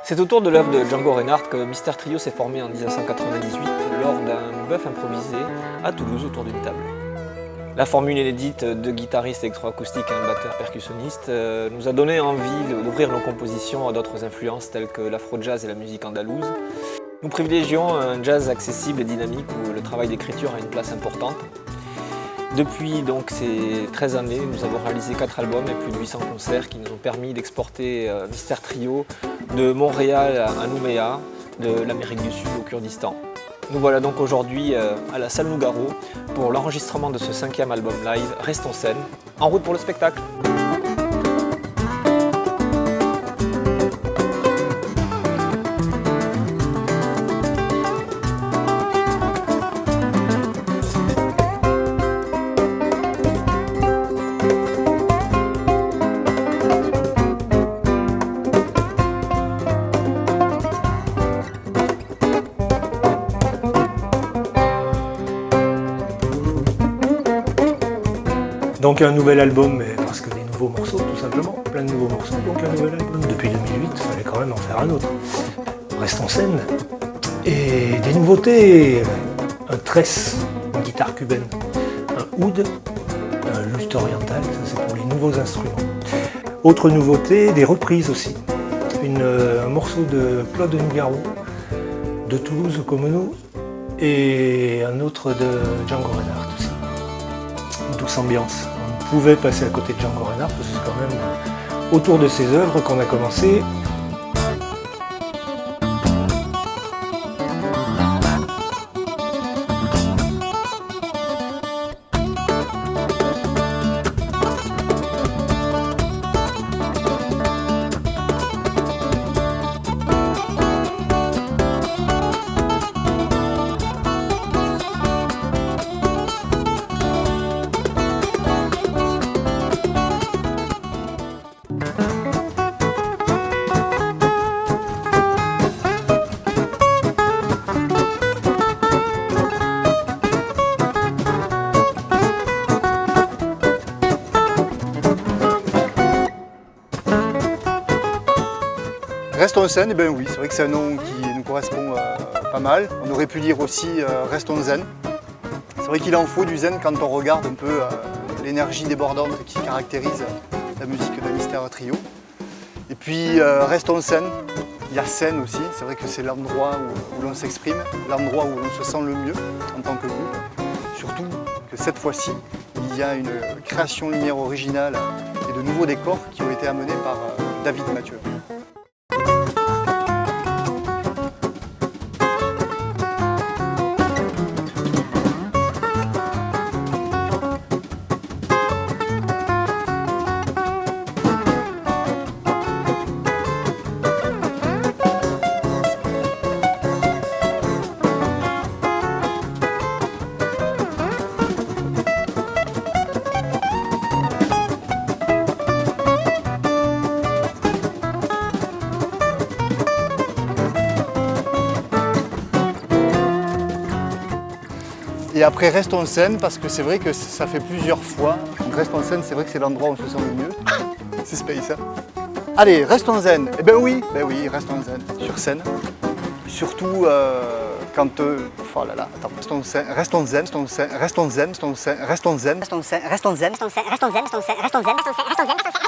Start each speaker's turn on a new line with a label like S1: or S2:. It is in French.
S1: C'est autour de l'œuvre de Django Reinhardt que Mister Trio s'est formé en 1998 lors d'un bœuf improvisé à Toulouse autour d'une table. La formule inédite de guitariste électroacoustique et un batteur percussionniste nous a donné envie d'ouvrir nos compositions à d'autres influences telles que l'afro-jazz et la musique andalouse. Nous privilégions un jazz accessible et dynamique où le travail d'écriture a une place importante. Depuis donc ces 13 années, nous avons réalisé 4 albums et plus de 800 concerts qui nous ont permis d'exporter Mister Trio de Montréal à Nouméa, de l'Amérique du Sud au Kurdistan. Nous voilà donc aujourd'hui à la salle Nougaro pour l'enregistrement de ce 5e album live Reste en scène, en route pour le spectacle.
S2: Donc un nouvel album, mais parce que des nouveaux morceaux tout simplement, plein de nouveaux morceaux, donc un nouvel album. Depuis 2008, il fallait quand même en faire un autre. Reste en scène. Et des nouveautés, un tress, une guitare cubaine, un oud, un luth oriental, ça c'est pour les nouveaux instruments. Autre nouveauté, des reprises aussi. Un morceau de Claude Nougaro, de Toulouse au Comono, et un autre de Django Reinhardt aussi. Douce ambiance. On pouvait passer à côté de Django Reinhardt parce que c'est quand même autour de ses œuvres qu'on a commencé.
S3: Reste en scène, eh bien oui, c'est vrai que c'est un nom qui nous correspond pas mal. On aurait pu dire aussi Restons zen. C'est vrai qu'il en faut du zen quand on regarde un peu l'énergie débordante qui caractérise la musique de Mister Trio. Et puis Restons scène, il y a scène aussi, c'est vrai que c'est l'endroit où l'on s'exprime, l'endroit où l'on se sent le mieux en tant que groupe. Surtout que cette fois-ci, il y a une création lumière originale et de nouveaux décors qui ont été amenés par David Mathieu. Et après Reste en scène, parce que c'est vrai que ça fait plusieurs fois. Donc Reste en scène, c'est vrai que c'est l'endroit où on se sent le mieux. C'est space, hein. Allez, Reste en zen. Eh ben oui, Reste en zen. Sur scène. Surtout quand... oh là là, attends. Reste en zen, reste en zen, reste en zen, reste en zen, reste en zen, reste en zen, reste en zen, reste en zen, reste en zen, reste en zen, reste en zen, reste en zen, reste en zen, reste en zen.